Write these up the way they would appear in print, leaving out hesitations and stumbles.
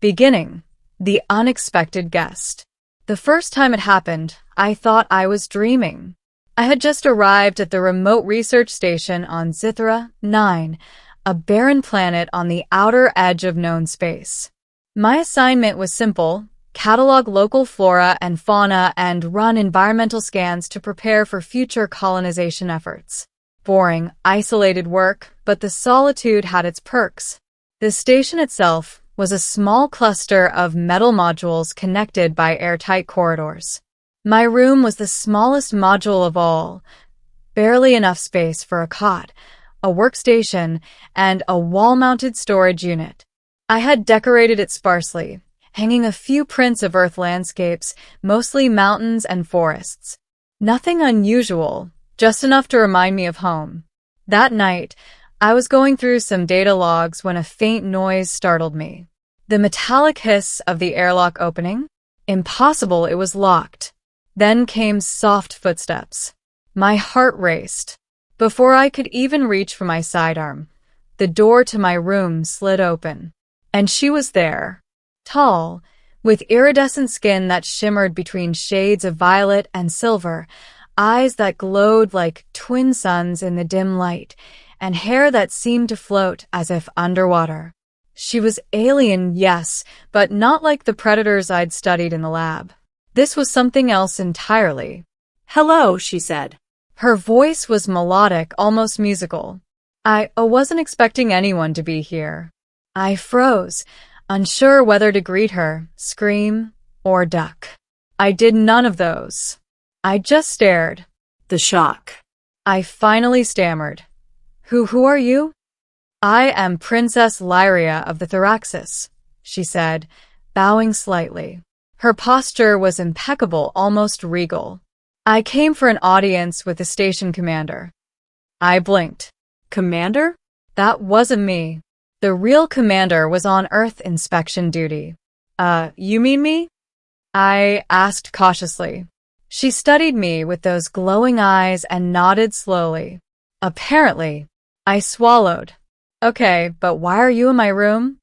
Beginning. The unexpected guest. The first time it happened, I thought I was dreaming. I had just arrived at the remote research station on Zithra 9, a barren planet on the outer edge of known space. My assignment was simple: catalog local flora and fauna and run environmental scans to prepare for future colonization efforts. Boring, isolated work, but the solitude had its perks. The station itself was a small cluster of metal modules connected by airtight corridors. My room was the smallest module of all, barely enough space for a cot, a workstation, and a wall-mounted storage unit. I had decorated it sparsely, hanging a few prints of Earth landscapes, mostly mountains and forests. Nothing unusual, just enough to remind me of home. That night, I was going through some data logs when a faint noise startled me. The metallic hiss of the airlock opening? Impossible, it was locked. Then came soft footsteps. My heart raced. Before I could even reach for my sidearm, the door to my room slid open. And she was there. Tall, with iridescent skin that shimmered between shades of violet and silver, eyes that glowed like twin suns in the dim light, and hair that seemed to float as if underwater. She was alien, yes, but not like the predators I'd studied in the lab. This was something else entirely. "Hello," she said. Her voice was melodic, almost musical. I wasn't expecting anyone to be here. I froze, unsure whether to greet her, scream, or duck. I did none of those. I just stared. The shock. I finally stammered. Who are you?" "I am Princess Lyria of the Thraxis," she said, bowing slightly. Her posture was impeccable, almost regal. "I came for an audience with the station commander." I blinked. "Commander?" That wasn't me. The real commander was on Earth inspection duty. You mean me?" I asked cautiously. She studied me with those glowing eyes and nodded slowly. "Apparently." I swallowed. "Okay, but why are you in my room?"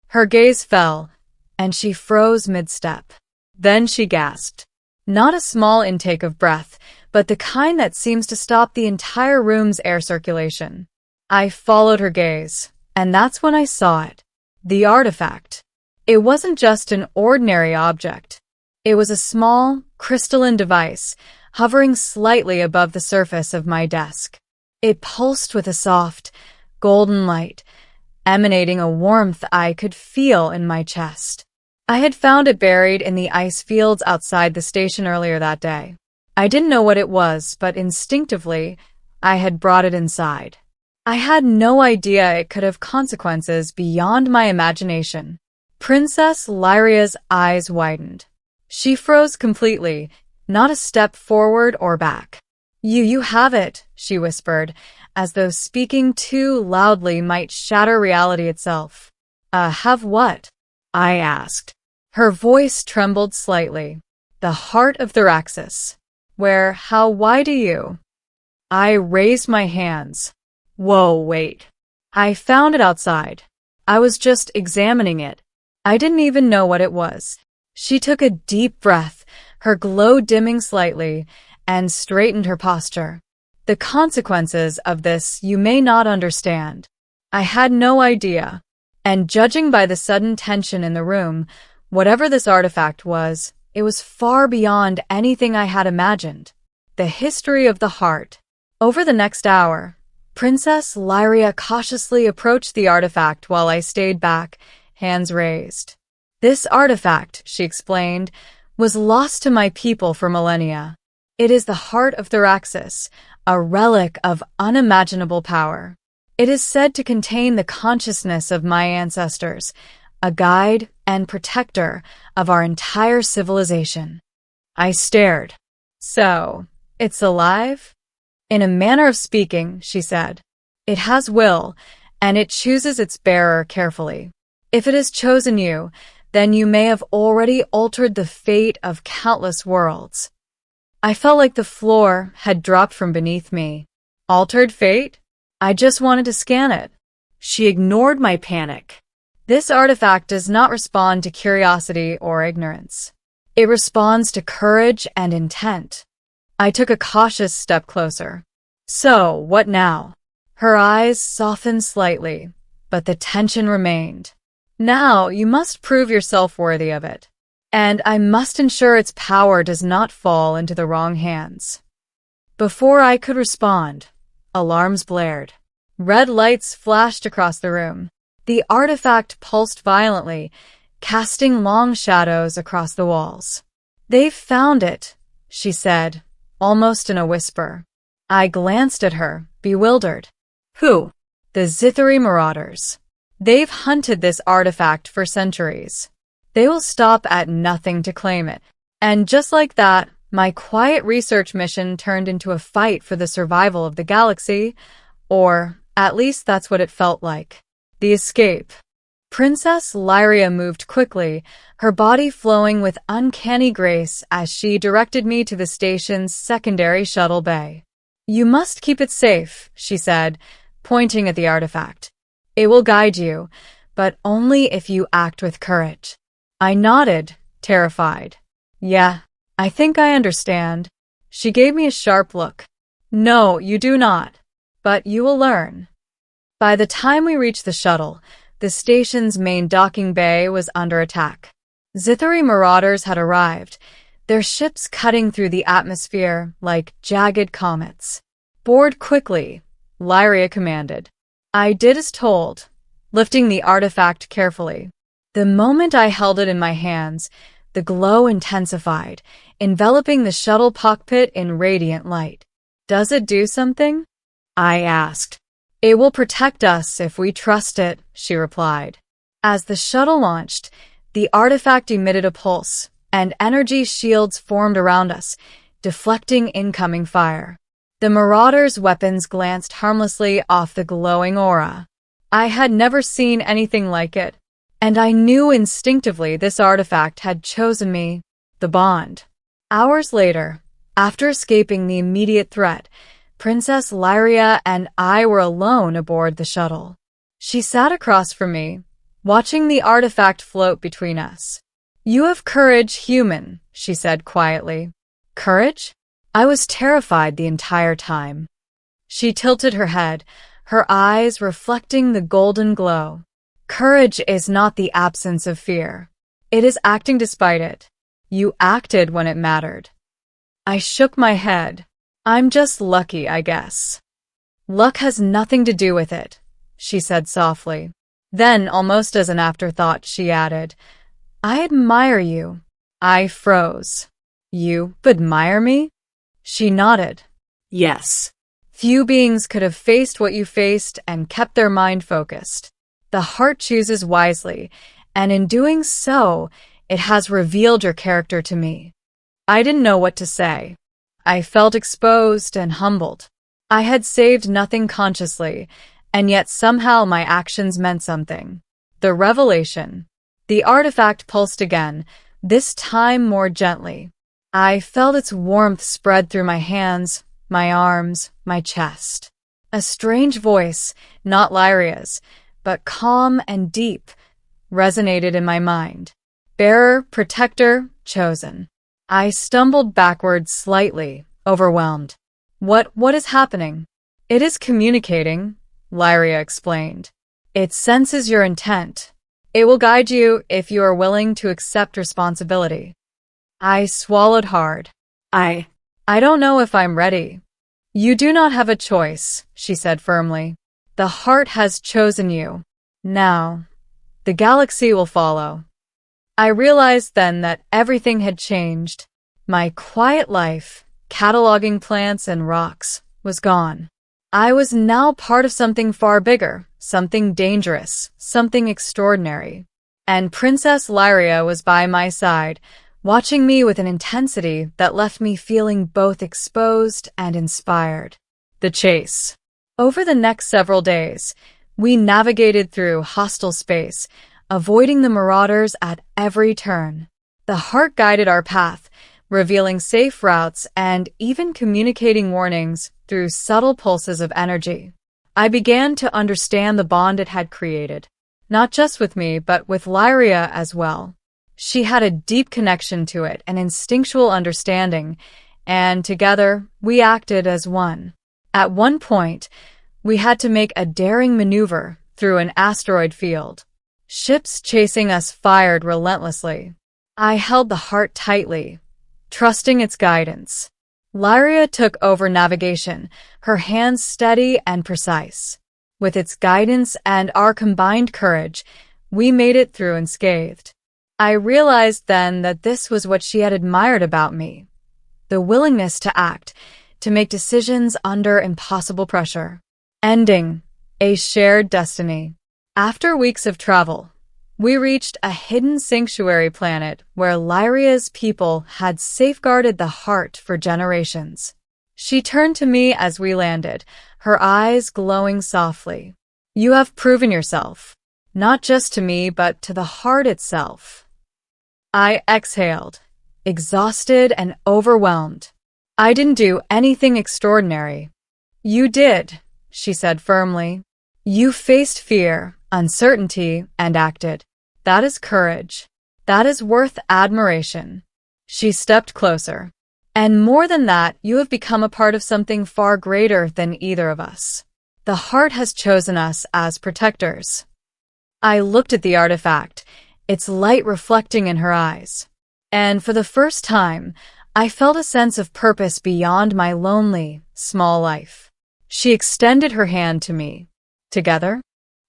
Her gaze fell, and she froze mid-step. Then she gasped. Not a small intake of breath, but the kind that seems to stop the entire room's air circulation. I followed her gaze, and that's when I saw it. The artifact. It wasn't just an ordinary object. It was a small, crystalline device, hovering slightly above the surface of my desk. It pulsed with a soft, golden light, emanating a warmth I could feel in my chest. I had found it buried in the ice fields outside the station earlier that day. I didn't know what it was, but instinctively, I had brought it inside. I had no idea it could have consequences beyond my imagination. Princess Lyria's eyes widened. She froze completely, not a step forward or back. You have it," she whispered, as though speaking too loudly might shatter reality itself. Have what?" I asked. Her voice trembled slightly. "The heart of Thraxis. Why do you?" I raised my hands. Whoa, wait. I found it outside. I was just examining it. I didn't even know what it was. She took a deep breath, her glow dimming slightly, and straightened her posture. "The consequences of this you may not understand." I had no idea. And judging by the sudden tension in the room, whatever this artifact was, it was far beyond anything I had imagined. The history of the heart. Over the next hour, Princess Lyria cautiously approached the artifact while I stayed back, hands raised. "This artifact," she explained, "was lost to my people for millennia. It is the heart of Thraxis, a relic of unimaginable power. It is said to contain the consciousness of my ancestors, a guide and protector of our entire civilization." I stared. "So, it's alive?" "In a manner of speaking," she said. "It has will, and it chooses its bearer carefully. If it has chosen you, then you may have already altered the fate of countless worlds." I felt like the floor had dropped from beneath me. Altered fate? I just wanted to scan it. She ignored my panic. This artifact does not respond to curiosity or ignorance. It responds to courage and intent. I took a cautious step closer. So, what now? Her eyes softened slightly, but the tension remained. Now, you must prove yourself worthy of it. And I must ensure its power does not fall into the wrong hands. Before I could respond, alarms blared. Red lights flashed across the room. The artifact pulsed violently, casting long shadows across the walls. "They've found it," she said, almost in a whisper. I glanced at her, bewildered. Who? The Zithari Marauders. They've hunted this artifact for centuries. They will stop at nothing to claim it. And just like that, my quiet research mission turned into a fight for the survival of the galaxy, or at least that's what it felt like. The escape. Princess Lyria moved quickly, her body flowing with uncanny grace as she directed me to the station's secondary shuttle bay. "You must keep it safe," she said, pointing at the artifact. "It will guide you, but only if you act with courage." I nodded, terrified. "Yeah, I think I understand." She gave me a sharp look. "No, you do not. But you will learn." By the time we reached the shuttle, the station's main docking bay was under attack. Zithari Marauders had arrived, their ships cutting through the atmosphere like jagged comets. "Board quickly," Lyria commanded. I did as told, lifting the artifact carefully. The moment I held it in my hands, the glow intensified, enveloping the shuttle cockpit in radiant light. "Does it do something?" I asked. "It will protect us if we trust it," she replied. As the shuttle launched, the artifact emitted a pulse, and energy shields formed around us, deflecting incoming fire. The Marauders' weapons glanced harmlessly off the glowing aura. I had never seen anything like it, and I knew instinctively this artifact had chosen me, the bond. Hours later, after escaping the immediate threat, Princess Lyria and I were alone aboard the shuttle. She sat across from me, watching the artifact float between us. "You have courage, human," she said quietly. "Courage?" I was terrified the entire time. She tilted her head, her eyes reflecting the golden glow. "Courage is not the absence of fear. It is acting despite it. You acted when it mattered." I shook my head. "I'm just lucky, I guess." "Luck has nothing to do with it," she said softly. Then, almost as an afterthought, she added, "I admire you." I froze. "You admire me?" She nodded. Yes. Few beings could have faced what you faced and kept their mind focused. The heart chooses wisely, and in doing so, it has revealed your character to me. I didn't know what to say. I felt exposed and humbled. I had saved nothing consciously, and yet somehow my actions meant something. The revelation. The artifact pulsed again, this time more gently. I felt its warmth spread through my hands, my arms, my chest. A strange voice, not Lyria's, but calm and deep, resonated in my mind. "Bearer, protector, chosen." I stumbled backwards slightly, overwhelmed. What is happening?" "It is communicating," Lyria explained. "It senses your intent. It will guide you if you are willing to accept responsibility." I swallowed hard. I don't know if I'm ready." "You do not have a choice," she said firmly. "The heart has chosen you. Now, the galaxy will follow." I realized then that everything had changed. My quiet life, cataloging plants and rocks, was gone. I was now part of something far bigger, something dangerous, something extraordinary. And Princess Lyria was by my side, watching me with an intensity that left me feeling both exposed and inspired. The chase. Over the next several days, we navigated through hostile space, avoiding the Marauders at every turn. The heart guided our path, revealing safe routes and even communicating warnings through subtle pulses of energy. I began to understand the bond it had created. Not just with me, but with Lyria as well. She had a deep connection to it, an instinctual understanding, and together we acted as one. At one point, we had to make a daring maneuver through an asteroid field. Ships chasing us fired relentlessly. I held the heart tightly, trusting its guidance. Lyria took over navigation, her hands steady and precise. With its guidance and our combined courage, we made it through unscathed. I realized then that this was what she had admired about me. The willingness to act, to make decisions under impossible pressure. Ending a shared destiny. After weeks of travel, we reached a hidden sanctuary planet where Lyria's people had safeguarded the heart for generations. She turned to me as we landed, her eyes glowing softly. You have proven yourself, not just to me, but to the heart itself. I exhaled, exhausted and overwhelmed. I didn't do anything extraordinary. You did, she said firmly. You faced fear, uncertainty, and acted. That is courage. That is worth admiration. She stepped closer. And more than that, you have become a part of something far greater than either of us. The heart has chosen us as protectors. I looked at the artifact, its light reflecting in her eyes. And for the first time, I felt a sense of purpose beyond my lonely, small life. She extended her hand to me. Together?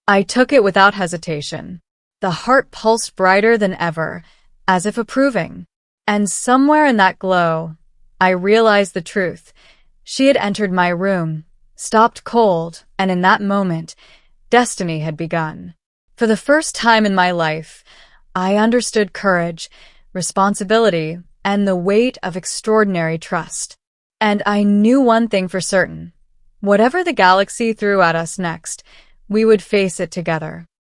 I took it without hesitation. The heart pulsed brighter than ever, as if approving. And somewhere in that glow, I realized the truth. She had entered my room, stopped cold, and in that moment, destiny had begun. For the first time in my life, I understood courage, responsibility, and the weight of extraordinary trust. And I knew one thing for certain. Whatever the galaxy threw at us next, we would face it together.